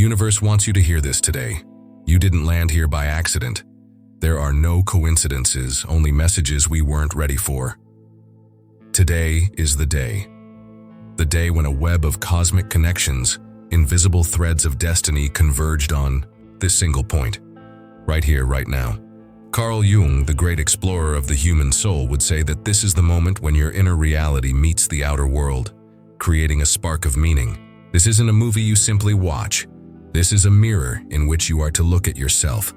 universe wants you to hear this today. You didn't land here by accident. There are no coincidences, only messages we weren't ready for. Today is the day. The day when a web of cosmic connections, invisible threads of destiny converged on this single point. Right here, right now. Carl Jung, the great explorer of the human soul, would say that this is the moment when your inner reality meets the outer world, creating a spark of meaning. This isn't a movie you simply watch. This is a mirror in which you are to look at yourself.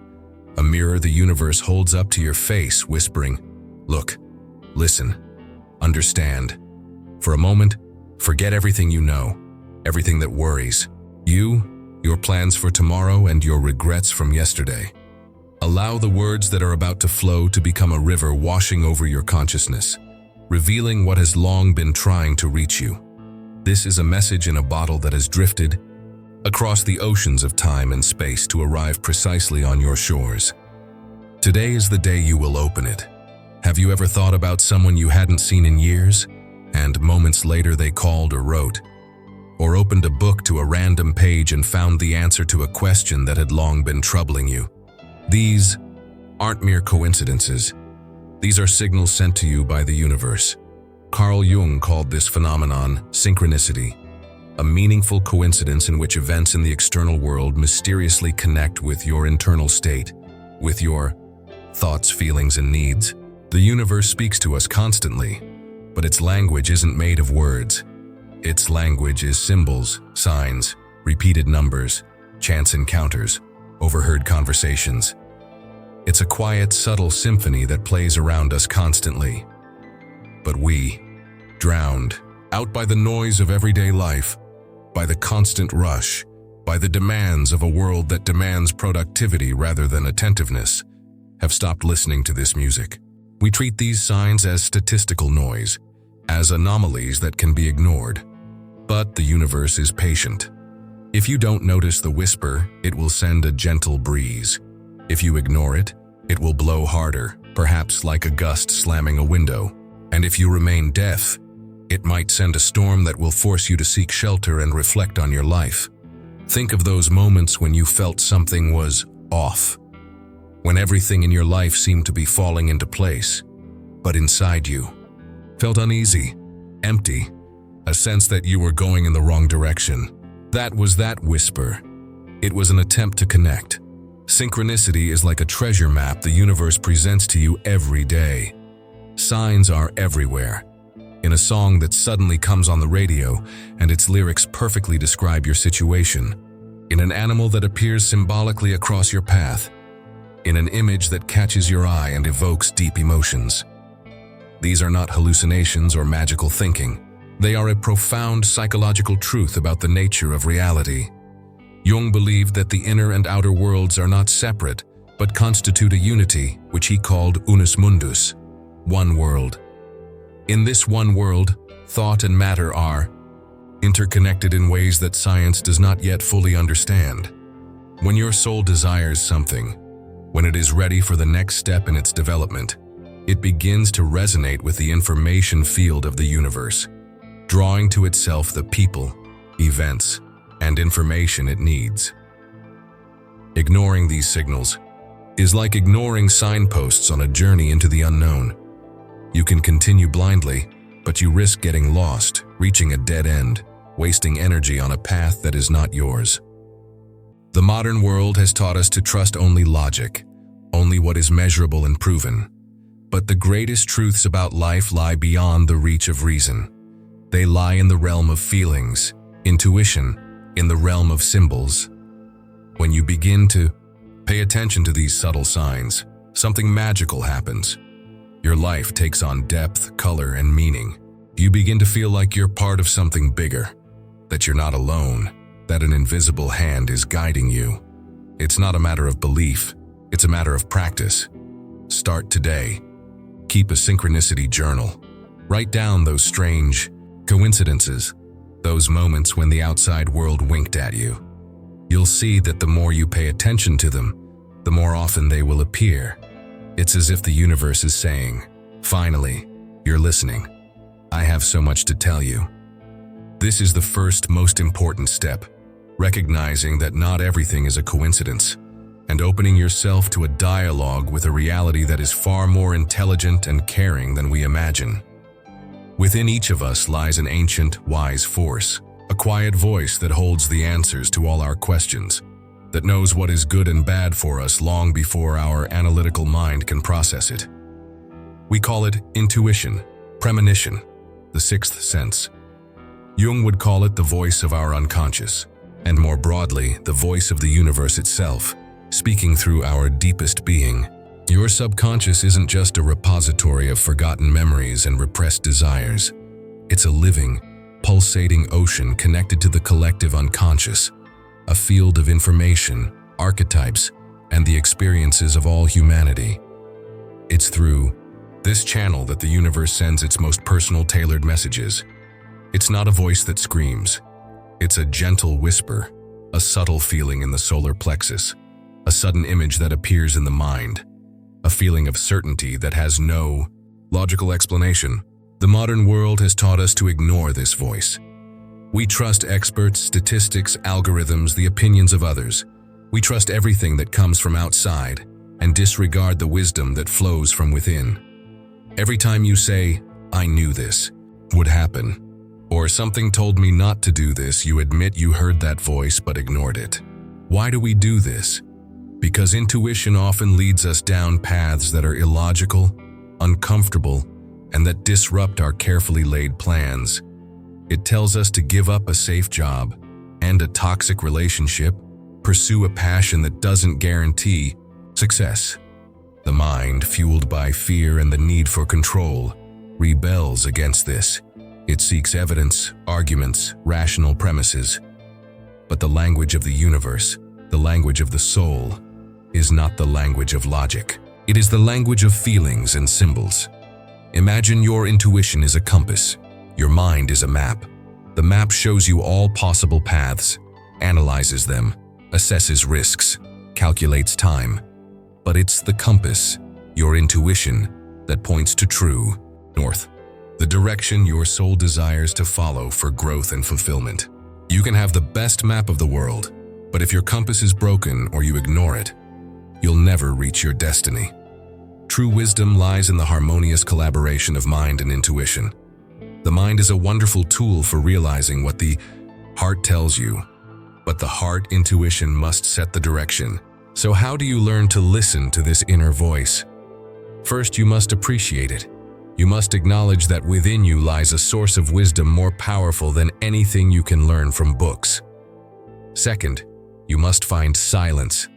A mirror the universe holds up to your face, whispering, "Look, listen, understand." For a moment, forget everything you know, everything that worries you, your plans for tomorrow, and your regrets from yesterday. Allow the words that are about to flow to become a river washing over your consciousness, revealing what has long been trying to reach you. This is a message in a bottle that has drifted across the oceans of time and space to arrive precisely on your shores. Today is the day you will open it. Have you ever thought about someone you hadn't seen in years, and moments later they called or wrote? Or opened a book to a random page and found the answer to a question that had long been troubling you? These aren't mere coincidences. These are signals sent to you by the universe. Carl Jung called this phenomenon synchronicity, a meaningful coincidence in which events in the external world mysteriously connect with your internal state, with your thoughts, feelings, and needs. The universe speaks to us constantly, but its language isn't made of words. Its language is symbols, signs, repeated numbers, chance encounters, overheard conversations. It's a quiet, subtle symphony that plays around us constantly. But we, drowned out by the noise of everyday life, by the constant rush, by the demands of a world that demands productivity rather than attentiveness, have stopped listening to this music. We treat these signs as statistical noise, as anomalies that can be ignored. But the universe is patient. If you don't notice the whisper, it will send a gentle breeze. If you ignore it, it will blow harder, perhaps like a gust slamming a window. And if you remain deaf, it might send a storm that will force you to seek shelter and reflect on your life. Think of those moments when you felt something was off, when everything in your life seemed to be falling into place, but inside you felt uneasy, empty, a sense that you were going in the wrong direction. That was that whisper. It was an attempt to connect. Synchronicity is like a treasure map the universe presents to you every day. Signs are everywhere. In a song that suddenly comes on the radio and its lyrics perfectly describe your situation. In an animal that appears symbolically across your path. In an image that catches your eye and evokes deep emotions. These are not hallucinations or magical thinking. They are a profound psychological truth about the nature of reality. Jung believed that the inner and outer worlds are not separate, but constitute a unity, which he called unus mundus, one world. In this one world, thought and matter are interconnected in ways that science does not yet fully understand. When your soul desires something, when it is ready for the next step in its development, it begins to resonate with the information field of the universe, drawing to itself the people, events, and information it needs. Ignoring these signals is like ignoring signposts on a journey into the unknown. You can continue blindly, but you risk getting lost, reaching a dead end, wasting energy on a path that is not yours. The modern world has taught us to trust only logic, only what is measurable and proven. But the greatest truths about life lie beyond the reach of reason. They lie in the realm of feelings, intuition, in the realm of symbols. When you begin to pay attention to these subtle signs, something magical happens. Your life takes on depth, color, and meaning. You begin to feel like you're part of something bigger, that you're not alone, that an invisible hand is guiding you. It's not a matter of belief, it's a matter of practice. Start today. Keep a synchronicity journal. Write down those strange coincidences, those moments when the outside world winked at you. You'll see that the more you pay attention to them, the more often they will appear. It's as if the universe is saying, "Finally, you're listening. I have so much to tell you." This is the first most important step. recognizing that not everything is a coincidence, and opening yourself to a dialogue with a reality that is far more intelligent and caring than we imagine. Within each of us lies an ancient, wise force, a quiet voice that holds the answers to all our questions, that knows what is good and bad for us long before our analytical mind can process it. We call it intuition, premonition, the sixth sense. Jung would call it the voice of our unconscious, and more broadly, the voice of the universe itself, speaking through our deepest being. Your subconscious isn't just a repository of forgotten memories and repressed desires. It's a living, pulsating ocean connected to the collective unconscious, a field of information, archetypes, and the experiences of all humanity. It's through this channel that the universe sends its most personal, tailored messages. It's not a voice that screams. It's a gentle whisper, a subtle feeling in the solar plexus, a sudden image that appears in the mind, a feeling of certainty that has no logical explanation. The modern world has taught us to ignore this voice. We trust experts, statistics, algorithms, the opinions of others. We trust everything that comes from outside and disregard the wisdom that flows from within. Every time you say, "I knew this would happen," or "something told me not to do this," you admit you heard that voice but ignored it. Why do we do this? Because intuition often leads us down paths that are illogical, uncomfortable, and that disrupt our carefully laid plans. It tells us to give up a safe job, end a toxic relationship, pursue a passion that doesn't guarantee success. The mind, fueled by fear and the need for control, rebels against this. It seeks evidence, arguments, rational premises. But the language of the universe, the language of the soul, is not the language of logic. It is the language of feelings and symbols. Imagine your intuition is a compass. Your mind is a map. The map shows you all possible paths, analyzes them, assesses risks, calculates time. But it's the compass, your intuition, that points to true north, the direction your soul desires to follow for growth and fulfillment. You can have the best map of the world, but if your compass is broken or you ignore it, you'll never reach your destiny. True wisdom lies in the harmonious collaboration of mind and intuition. The mind is a wonderful tool for realizing what the heart tells you, but the heart intuition must set the direction. So how do you learn to listen to this inner voice? First, you must appreciate it. You must acknowledge that within you lies a source of wisdom more powerful than anything you can learn from books. Second, you must find silence.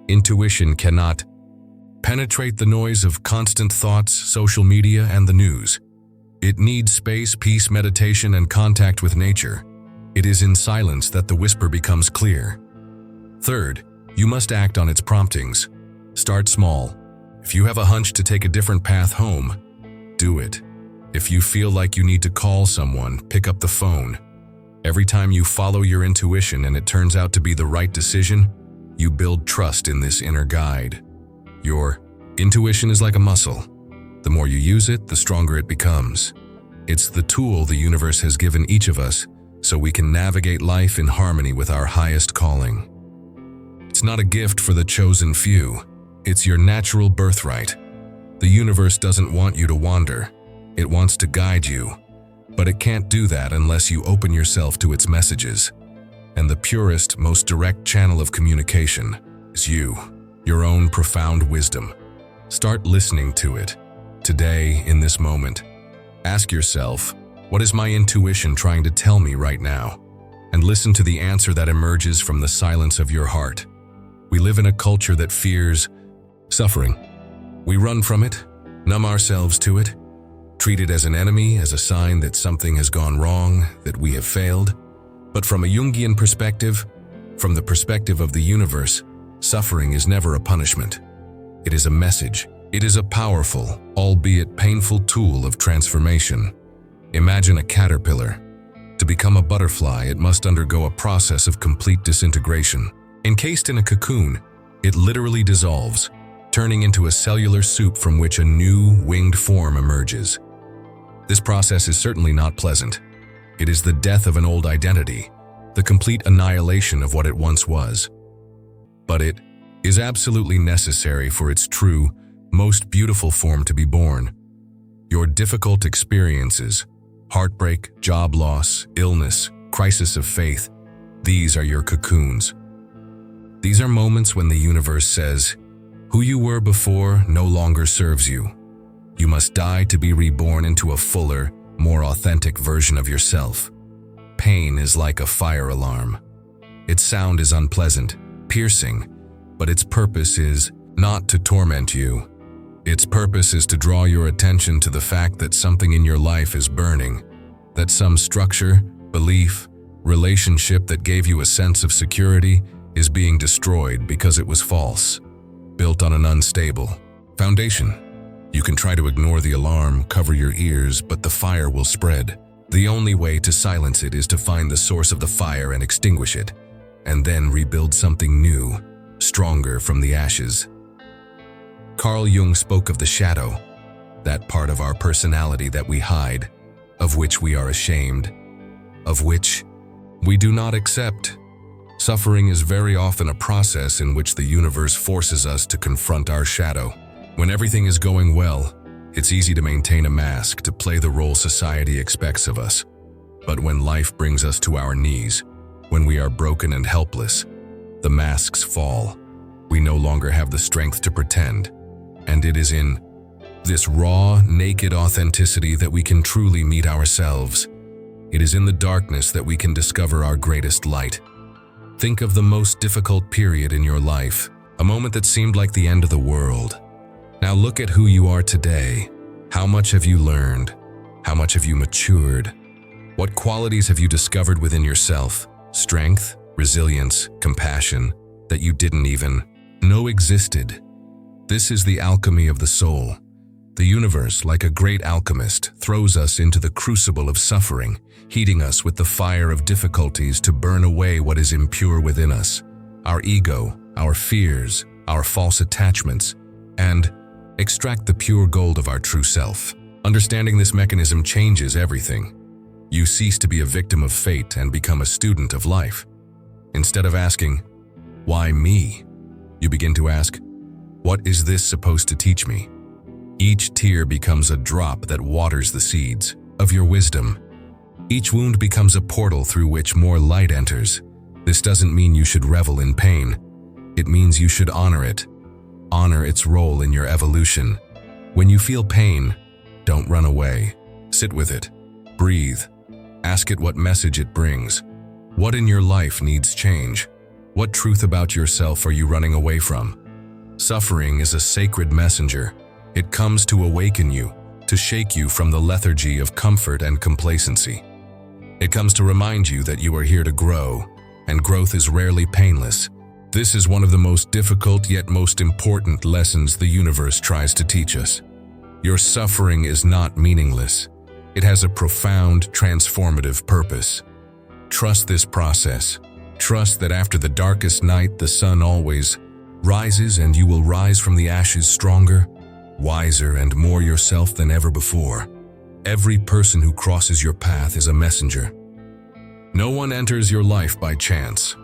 Intuition cannot penetrate the noise of constant thoughts, social media, and the news. It needs space, peace, meditation, and contact with nature. It is in silence that the whisper becomes clear. Third, you must act on its promptings. Start small. If you have a hunch to take a different path home, do it. If you feel like you need to call someone, pick up the phone. Every time you follow your intuition and it turns out to be the right decision, you build trust in this inner guide. Your intuition is like a muscle. The more you use it, the stronger it becomes. It's the tool the universe has given each of us so we can navigate life in harmony with our highest calling. It's not a gift for the chosen few. It's your natural birthright. The universe doesn't want you to wander. It wants to guide you. But it can't do that unless you open yourself to its messages. And the purest, most direct channel of communication is you, your own profound wisdom. Start listening to it. Today, in this moment, ask yourself, what is my intuition trying to tell me right now? And listen to the answer that emerges from the silence of your heart. We live in a culture that fears suffering. We run from it, numb ourselves to it, treat it as an enemy, as a sign that something has gone wrong, that we have failed. But from a Jungian perspective, from the perspective of the universe, suffering is never a punishment. It is a message. It is a powerful, albeit painful tool of transformation. Imagine a caterpillar. To become a butterfly, it must undergo a process of complete disintegration. Encased in a cocoon, it literally dissolves, turning into a cellular soup from which a new, winged form emerges. This process is certainly not pleasant. It is the death of an old identity, the complete annihilation of what it once was. But it is absolutely necessary for its true, most beautiful form to be born. Your difficult experiences, heartbreak, job loss, illness, crisis of faith, these are your cocoons. These are moments when the universe says, who you were before no longer serves you. You must die to be reborn into a fuller, more authentic version of yourself. Pain is like a fire alarm. Its sound is unpleasant, piercing, but its purpose is not to torment you. Its purpose is to draw your attention to the fact that something in your life is burning, that some structure, belief, relationship that gave you a sense of security is being destroyed because it was false, built on an unstable foundation. You can try to ignore the alarm, cover your ears, but the fire will spread. The only way to silence it is to find the source of the fire and extinguish it, and then rebuild something new, stronger from the ashes. Carl Jung spoke of the shadow, that part of our personality that we hide, of which we are ashamed, of which we do not accept. Suffering is very often a process in which the universe forces us to confront our shadow. When everything is going well, it's easy to maintain a mask, to play the role society expects of us. But when life brings us to our knees, when we are broken and helpless, the masks fall. We no longer have the strength to pretend. And it is in this raw, naked authenticity that we can truly meet ourselves. It is in the darkness that we can discover our greatest light. Think of the most difficult period in your life, a moment that seemed like the end of the world. Now look at who you are today. How much have you learned? How much have you matured? What qualities have you discovered within yourself? Strength, resilience, compassion, that you didn't even know existed. This is the alchemy of the soul. The universe, like a great alchemist, throws us into the crucible of suffering, heating us with the fire of difficulties to burn away what is impure within us, our ego, our fears, our false attachments, and extract the pure gold of our true self. Understanding this mechanism changes everything. You cease to be a victim of fate and become a student of life. Instead of asking, "Why me?" you begin to ask, "What is this supposed to teach me?" Each tear becomes a drop that waters the seeds of your wisdom. Each wound becomes a portal through which more light enters. This doesn't mean you should revel in pain. It means you should honor it. Honor its role in your evolution. When you feel pain, don't run away. Sit with it. Breathe. Ask it what message it brings. What in your life needs change? What truth about yourself are you running away from? Suffering is a sacred messenger. It comes to awaken you, to shake you from the lethargy of comfort and complacency. It comes to remind you that you are here to grow, and growth is rarely painless. This is one of the most difficult yet most important lessons the universe tries to teach us. Your suffering is not meaningless. It has a profound, transformative purpose. Trust this process. Trust that after the darkest night, the sun always rises, and you will rise from the ashes stronger, wiser, and more yourself than ever before. Every person who crosses your path is a messenger. No one enters your life by chance.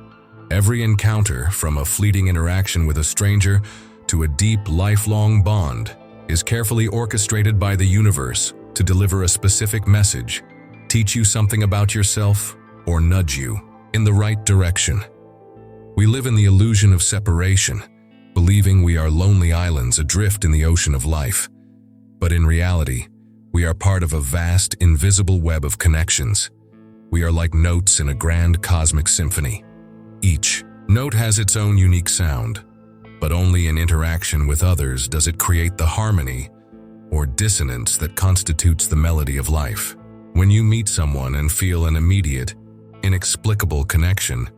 Every encounter, from a fleeting interaction with a stranger to a deep, lifelong bond, is carefully orchestrated by the universe to deliver a specific message, teach you something about yourself, or nudge you in the right direction. We live in the illusion of separation, believing we are lonely islands adrift in the ocean of life. But in reality, we are part of a vast, invisible web of connections. We are like notes in a grand cosmic symphony. Each note has its own unique sound, but only in interaction with others does it create the harmony or dissonance that constitutes the melody of life. When you meet someone and feel an immediate, inexplicable connection,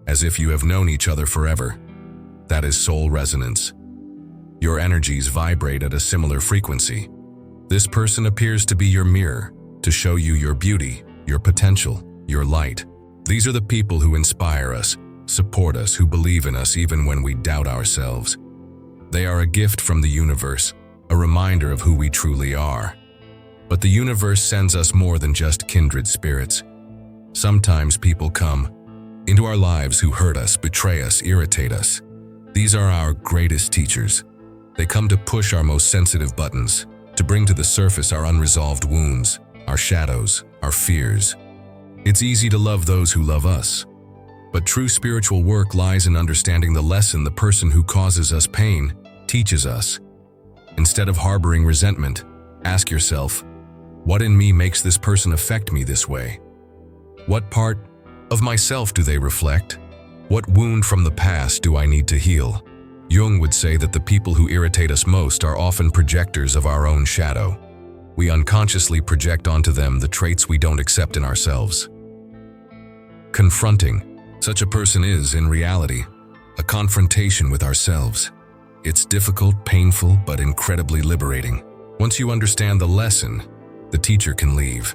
as if you have known each other forever, that is soul resonance. Your energies vibrate at a similar frequency. This person appears to be your mirror, to show you your beauty, your potential, your light. These are the people who inspire us, support us, who believe in us even when we doubt ourselves. They are a gift from the universe, a reminder of who we truly are. But the universe sends us more than just kindred spirits. Sometimes people come into our lives who hurt us, betray us, irritate us. These are our greatest teachers. They come to push our most sensitive buttons, to bring to the surface our unresolved wounds, our shadows, our fears. It's easy to love those who love us, but true spiritual work lies in understanding the lesson the person who causes us pain teaches us. Instead of harboring resentment, ask yourself, what in me makes this person affect me this way? What part of myself do they reflect? What wound from the past do I need to heal? Jung would say that the people who irritate us most are often projectors of our own shadow. We unconsciously project onto them the traits we don't accept in ourselves. Confronting such a person is, in reality, a confrontation with ourselves. It's difficult, painful, but incredibly liberating. Once you understand the lesson, the teacher can leave.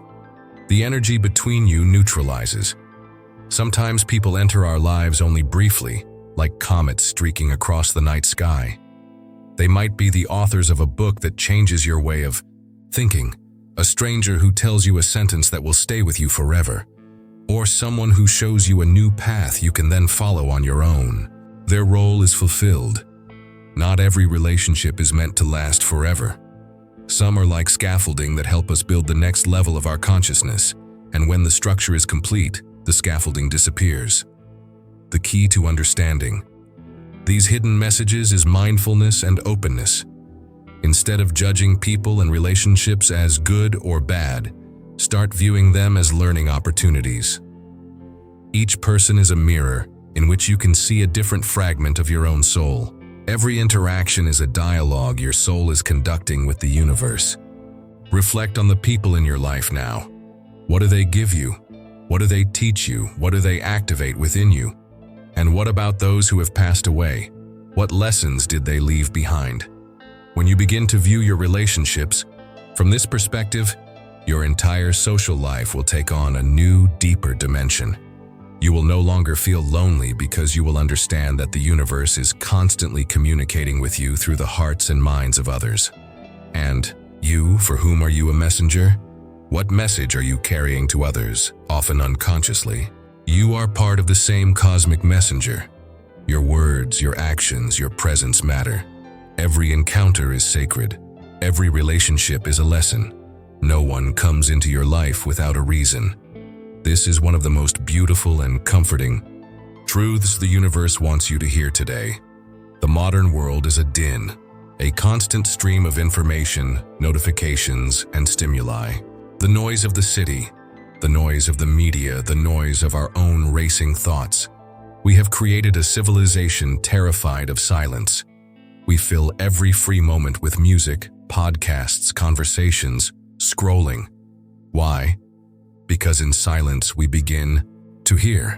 The energy between you neutralizes. Sometimes people enter our lives only briefly, like comets streaking across the night sky. They might be the authors of a book that changes your way of thinking, a stranger who tells you a sentence that will stay with you forever, or someone who shows you a new path you can then follow on your own. Their role is fulfilled. Not every relationship is meant to last forever. Some are like scaffolding that help us build the next level of our consciousness, and when the structure is complete, the scaffolding disappears. The key to understanding these hidden messages is mindfulness and openness. Instead of judging people and relationships as good or bad, start viewing them as learning opportunities. Each person is a mirror in which you can see a different fragment of your own soul. Every interaction is a dialogue your soul is conducting with the universe. Reflect on the people in your life now. What do they give you? What do they teach you? What do they activate within you? And what about those who have passed away? What lessons did they leave behind? When you begin to view your relationships from this perspective, your entire social life will take on a new, deeper dimension. You will no longer feel lonely because you will understand that the universe is constantly communicating with you through the hearts and minds of others. And you, for whom are you a messenger? What message are you carrying to others, often unconsciously? You are part of the same cosmic messenger. Your words, your actions, your presence matter. Every encounter is sacred. Every relationship is a lesson. No one comes into your life without a reason. This is one of the most beautiful and comforting truths the universe wants you to hear today. The modern world is a din, a constant stream of information, notifications, and stimuli. The noise of the city, the noise of the media, the noise of our own racing thoughts. We have created a civilization terrified of silence. We fill every free moment with music, podcasts, conversations, scrolling. Why? Because in silence we begin to hear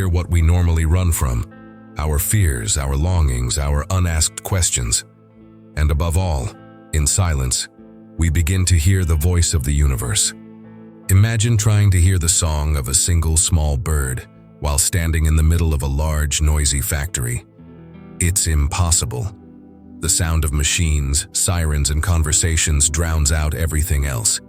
what we normally run from, our fears, our longings, our unasked questions. And above all, in silence, we begin to hear the voice of the universe. Imagine trying to hear the song of a single small bird while standing in the middle of a large, noisy factory. It's impossible. The sound of machines, sirens, and conversations drowns out everything else.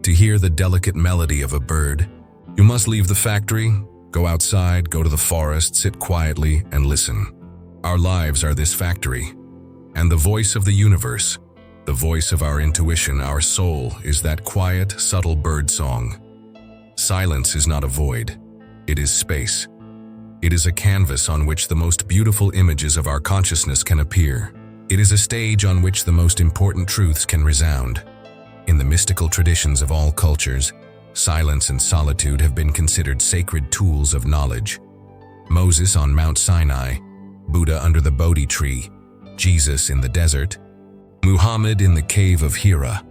To hear the delicate melody of a bird, you must leave the factory, go outside, go to the forest, sit quietly, and listen. Our lives are this factory, and the voice of the universe, the voice of our intuition, our soul, is that quiet, subtle bird song. Silence is not a void. It is space. It is a canvas on which the most beautiful images of our consciousness can appear. It is a stage on which the most important truths can resound. In the mystical traditions of all cultures, silence and solitude have been considered sacred tools of knowledge. Moses on Mount Sinai, Buddha under the Bodhi tree, Jesus in the desert, Muhammad in the cave of Hira.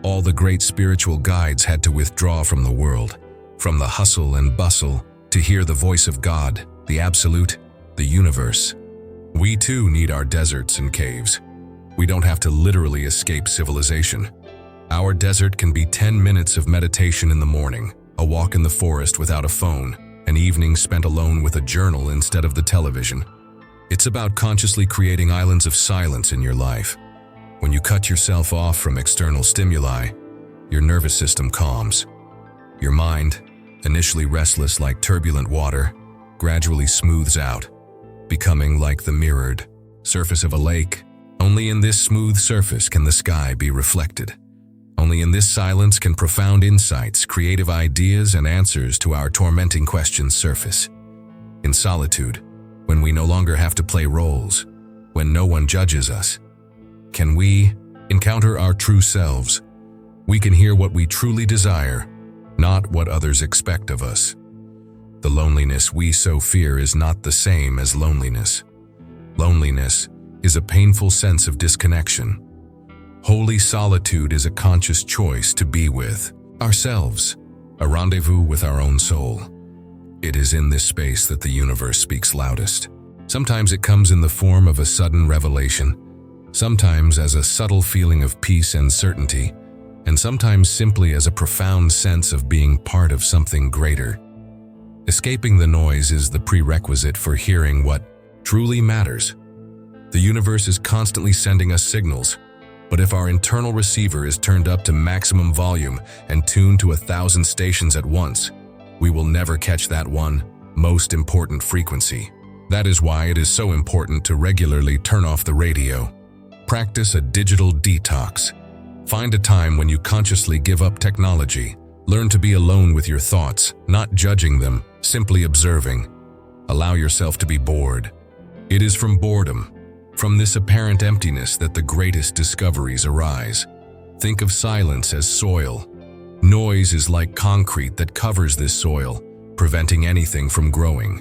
All the great spiritual guides had to withdraw from the world, from the hustle and bustle, to hear the voice of God, the Absolute, the universe. We too need our deserts and caves. We don't have to literally escape civilization. Our desert can be 10 minutes of meditation in the morning, a walk in the forest without a phone, an evening spent alone with a journal instead of the television. It's about consciously creating islands of silence in your life. When you cut yourself off from external stimuli, your nervous system calms. Your mind initially restless like turbulent water, gradually smooths out, becoming like the mirrored surface of a lake. Only in this smooth surface can the sky be reflected. Only in this silence can profound insights, creative ideas, and answers to our tormenting questions surface. In solitude, when we no longer have to play roles, when no one judges us, can we encounter our true selves. We can hear what we truly desire, not what others expect of us. The loneliness we so fear is not the same as loneliness. Loneliness is a painful sense of disconnection. Holy solitude is a conscious choice to be with ourselves, a rendezvous with our own soul. It is in this space that the universe speaks loudest. Sometimes it comes in the form of a sudden revelation, sometimes as a subtle feeling of peace and certainty, and sometimes simply as a profound sense of being part of something greater. Escaping the noise is the prerequisite for hearing what truly matters. The universe is constantly sending us signals, but if our internal receiver is turned up to maximum volume and tuned to 1,000 stations at once, we will never catch that one most important frequency. That is why it is so important to regularly turn off the radio. Practice a digital detox. Find a time when you consciously give up technology. Learn to be alone with your thoughts, not judging them, simply observing. Allow yourself to be bored. It is from boredom, from this apparent emptiness, that the greatest discoveries arise. Think of silence as soil. Noise is like concrete that covers this soil, preventing anything from growing.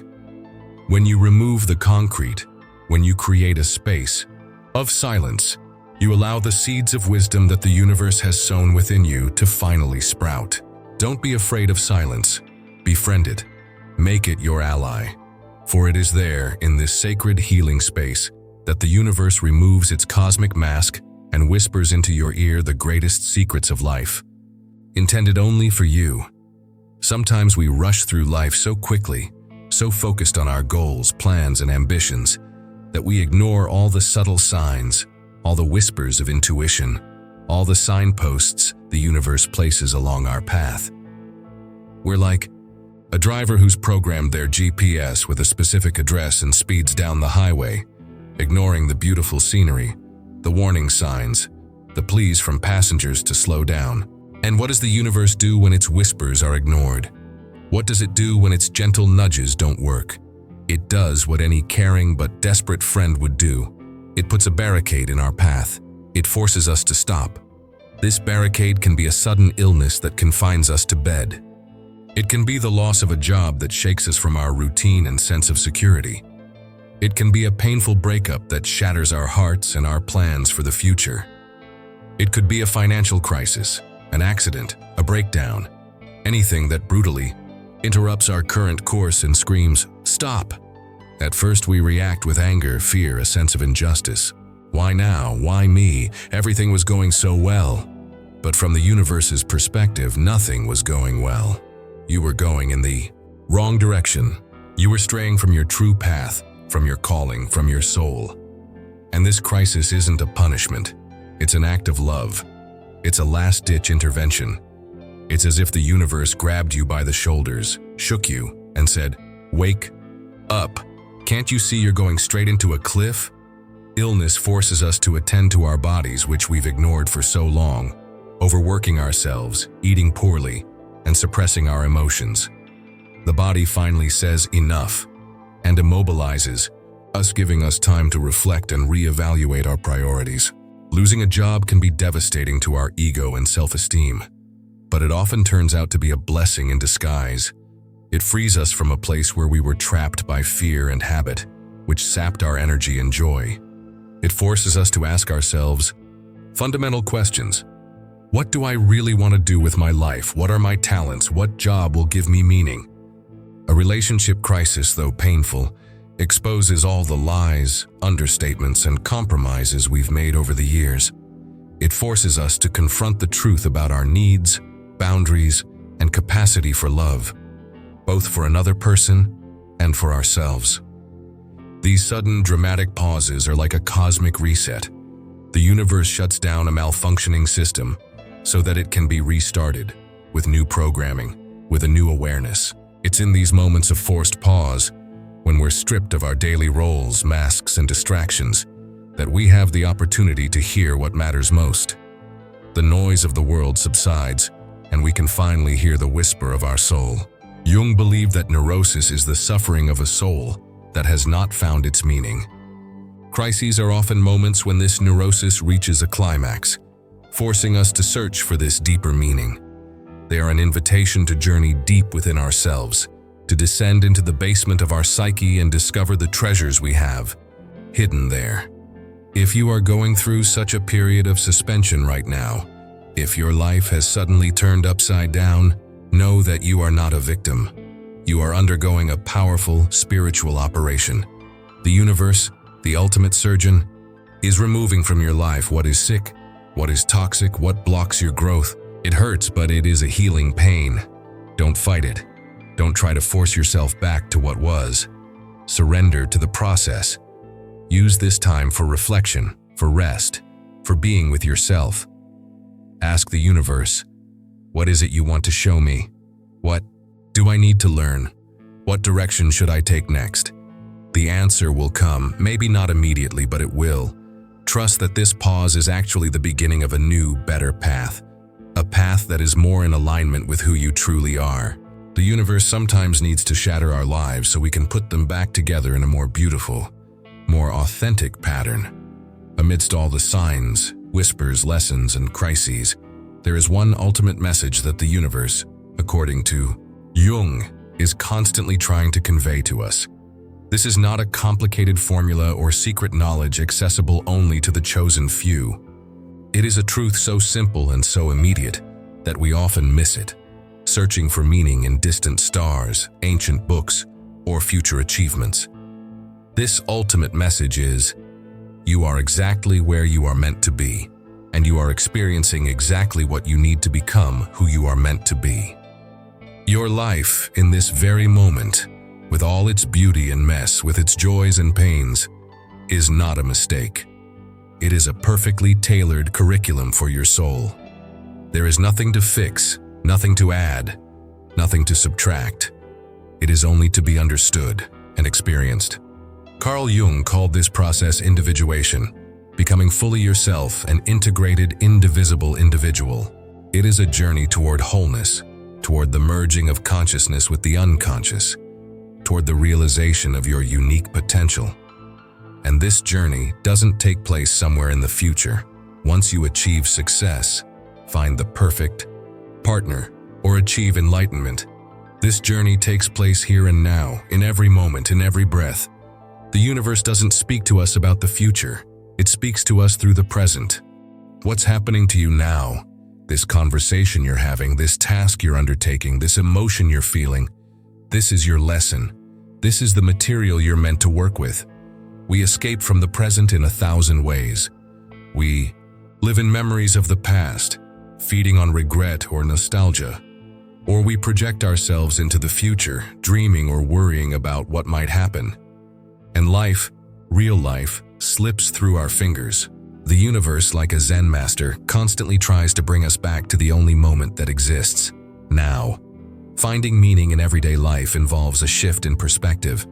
When you remove the concrete, when you create a space of silence, you allow the seeds of wisdom that the universe has sown within you to finally sprout. Don't be afraid of silence. Befriend it. Make it your ally. For it is there, in this sacred healing space, that the universe removes its cosmic mask and whispers into your ear the greatest secrets of life, intended only for you. Sometimes we rush through life so quickly, so focused on our goals, plans, and ambitions, that we ignore all the subtle signs, all the whispers of intuition, all the signposts the universe places along our path. We're like a driver who's programmed their GPS with a specific address and speeds down the highway, ignoring the beautiful scenery, the warning signs, the pleas from passengers to slow down. And what does the universe do when its whispers are ignored? What does it do when its gentle nudges don't work? It does what any caring but desperate friend would do. It puts a barricade in our path. It forces us to stop. This barricade can be a sudden illness that confines us to bed. It can be the loss of a job that shakes us from our routine and sense of security. It can be a painful breakup that shatters our hearts and our plans for the future. It could be a financial crisis, an accident, a breakdown, anything that brutally interrupts our current course and screams, "Stop!" At first we react with anger, fear, a sense of injustice. Why now? Why me? Everything was going so well. But from the universe's perspective, nothing was going well. You were going in the wrong direction. You were straying from your true path, from your calling, from your soul. And this crisis isn't a punishment. It's an act of love. It's a last-ditch intervention. It's as if the universe grabbed you by the shoulders, shook you, and said, "Wake up. Can't you see you're going straight into a cliff?" Illness forces us to attend to our bodies, which we've ignored for so long, overworking ourselves, eating poorly, and suppressing our emotions. The body finally says enough and immobilizes us, giving us time to reflect and reevaluate our priorities. Losing a job can be devastating to our ego and self-esteem, but it often turns out to be a blessing in disguise. It frees us from a place where we were trapped by fear and habit, which sapped our energy and joy. It forces us to ask ourselves fundamental questions. What do I really want to do with my life? What are my talents? What job will give me meaning? A relationship crisis, though painful, exposes all the lies, understatements, and compromises we've made over the years. It forces us to confront the truth about our needs, boundaries, and capacity for love, both for another person and for ourselves. These sudden, dramatic pauses are like a cosmic reset. The universe shuts down a malfunctioning system so that it can be restarted with new programming. with a new awareness. It's in these moments of forced pause, when we're stripped of our daily roles, masks, and distractions, that we have the opportunity to hear what matters most. The noise of the world subsides, and we can finally hear the whisper of our soul. Jung believed that neurosis is the suffering of a soul that has not found its meaning. Crises are often moments when this neurosis reaches a climax, forcing us to search for this deeper meaning. They are an invitation to journey deep within ourselves, to descend into the basement of our psyche and discover the treasures we have hidden there. If you are going through such a period of suspension right now, if your life has suddenly turned upside down, know that you are not a victim. You are undergoing a powerful spiritual operation. The universe, the ultimate surgeon, is removing from your life what is sick, what is toxic, what blocks your growth. It hurts, but it is a healing pain. Don't fight it. Don't try to force yourself back to what was. Surrender to the process. Use this time for reflection, for rest, for being with yourself. Ask the universe, what is it you want to show me? What do I need to learn? What direction should I take next? The answer will come, maybe not immediately, but it will. Trust that this pause is actually the beginning of a new, better path. A path that is more in alignment with who you truly are. The universe sometimes needs to shatter our lives so we can put them back together in a more beautiful, more authentic pattern. Amidst all the signs, whispers, lessons, and crises, there is one ultimate message that the universe, according to Jung, is constantly trying to convey to us. This is not a complicated formula or secret knowledge accessible only to the chosen few. It is a truth so simple and so immediate that we often miss it, searching for meaning in distant stars, ancient books, or future achievements. This ultimate message is, you are exactly where you are meant to be, and you are experiencing exactly what you need to become who you are meant to be. Your life in this very moment, with all its beauty and mess, with its joys and pains, is not a mistake. It is a perfectly tailored curriculum for your soul. There is nothing to fix, nothing to add, nothing to subtract. It is only to be understood and experienced. Carl Jung called this process individuation, becoming fully yourself, an integrated, indivisible individual. It is a journey toward wholeness, toward the merging of consciousness with the unconscious, toward the realization of your unique potential. And this journey doesn't take place somewhere in the future. Once you achieve success, find the perfect partner, or achieve enlightenment, this journey takes place here and now, in every moment, in every breath. The universe doesn't speak to us about the future. It speaks to us through the present. What's happening to you now? This conversation you're having, this task you're undertaking, this emotion you're feeling, this is your lesson. This is the material you're meant to work with. We escape from the present in 1,000 ways. We live in memories of the past, feeding on regret or nostalgia. Or we project ourselves into the future, dreaming or worrying about what might happen. And life, real life, slips through our fingers. The universe, like a Zen master, constantly tries to bring us back to the only moment that exists, now. Finding meaning in everyday life involves a shift in perspective.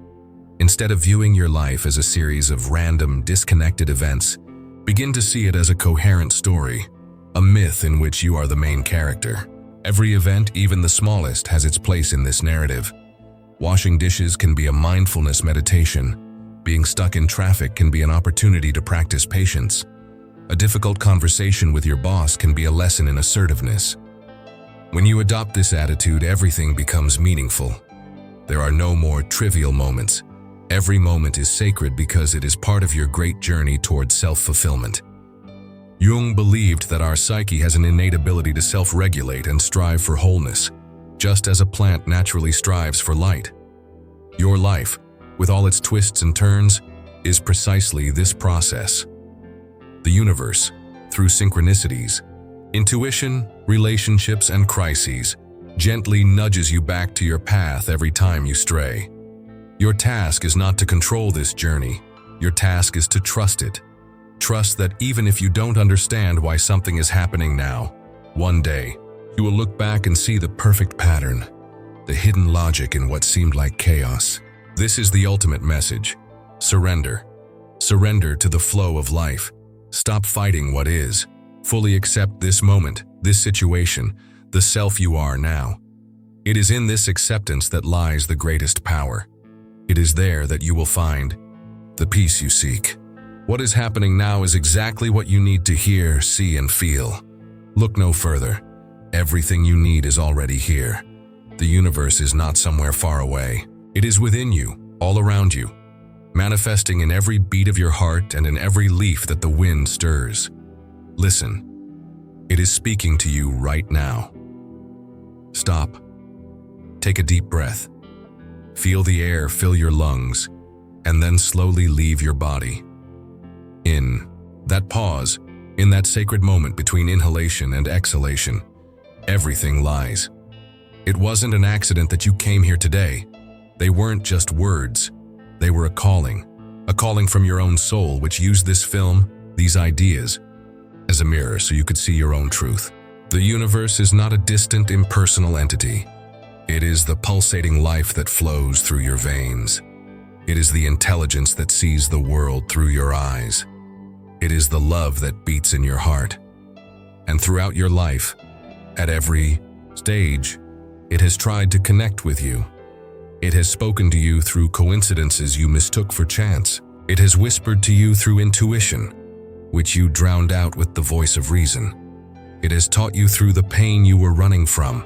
Instead of viewing your life as a series of random, disconnected events, begin to see it as a coherent story, a myth in which you are the main character. Every event, even the smallest, has its place in this narrative. Washing dishes can be a mindfulness meditation. Being stuck in traffic can be an opportunity to practice patience. A difficult conversation with your boss can be a lesson in assertiveness. When you adopt this attitude, everything becomes meaningful. There are no more trivial moments. Every moment is sacred because it is part of your great journey towards self-fulfillment. Jung believed that our psyche has an innate ability to self-regulate and strive for wholeness, just as a plant naturally strives for light. Your life, with all its twists and turns, is precisely this process. The universe, through synchronicities, intuition, relationships, and crises, gently nudges you back to your path every time you stray. Your task is not to control this journey. Your task is to trust it. Trust that even if you don't understand why something is happening now, one day, you will look back and see the perfect pattern, the hidden logic in what seemed like chaos. This is the ultimate message. Surrender. Surrender to the flow of life. Stop fighting what is. Fully accept this moment, this situation, the self you are now. It is in this acceptance that lies the greatest power. It is there that you will find the peace you seek. What is happening now is exactly what you need to hear, see, and feel. Look no further. Everything you need is already here. The universe is not somewhere far away. It is within you, all around you, manifesting in every beat of your heart and in every leaf that the wind stirs. Listen. It is speaking to you right now. Stop. Take a deep breath. Feel the air fill your lungs, and then slowly leave your body. In that pause, in that sacred moment between inhalation and exhalation, everything lies. It wasn't an accident that you came here today. They weren't just words. They were a calling from your own soul, which used this film, these ideas, as a mirror so you could see your own truth. The universe is not a distant, impersonal entity. It is the pulsating life that flows through your veins. It is the intelligence that sees the world through your eyes. It is the love that beats in your heart. And throughout your life, at every stage, it has tried to connect with you. It has spoken to you through coincidences you mistook for chance. It has whispered to you through intuition, which you drowned out with the voice of reason. It has taught you through the pain you were running from.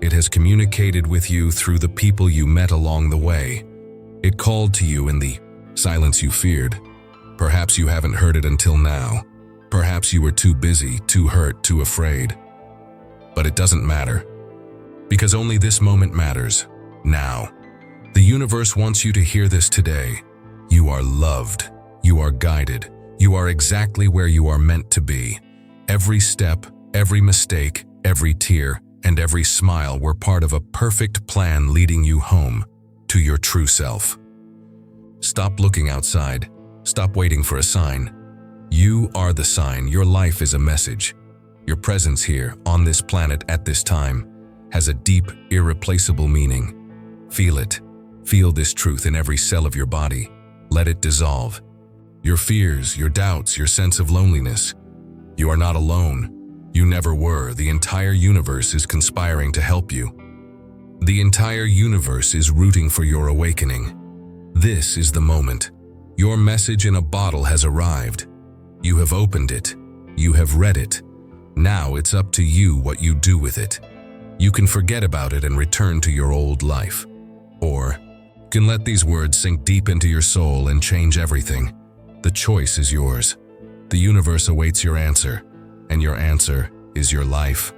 It has communicated with you through the people you met along the way. It called to you in the silence you feared. Perhaps you haven't heard it until now. Perhaps you were too busy, too hurt, too afraid. But it doesn't matter, because only this moment matters, now. The universe wants you to hear this today. You are loved. You are guided. You are exactly where you are meant to be. Every step, every mistake, every tear, and every smile were part of a perfect plan leading you home to your true self. Stop looking outside. Stop waiting for a sign. You are the sign. Your life is a message. Your presence here, on this planet at this time, has a deep, irreplaceable meaning. Feel it. Feel this truth in every cell of your body. Let it dissolve. Your fears, your doubts, your sense of loneliness. You are not alone. You never were. The entire universe is conspiring to help you. The entire universe is rooting for your awakening. This is the moment. Your message in a bottle has arrived. You have opened it. You have read it. Now it's up to you what you do with it. You can forget about it and return to your old life. Or you can let these words sink deep into your soul and change everything. The choice is yours. The universe awaits your answer, and your answer is your life.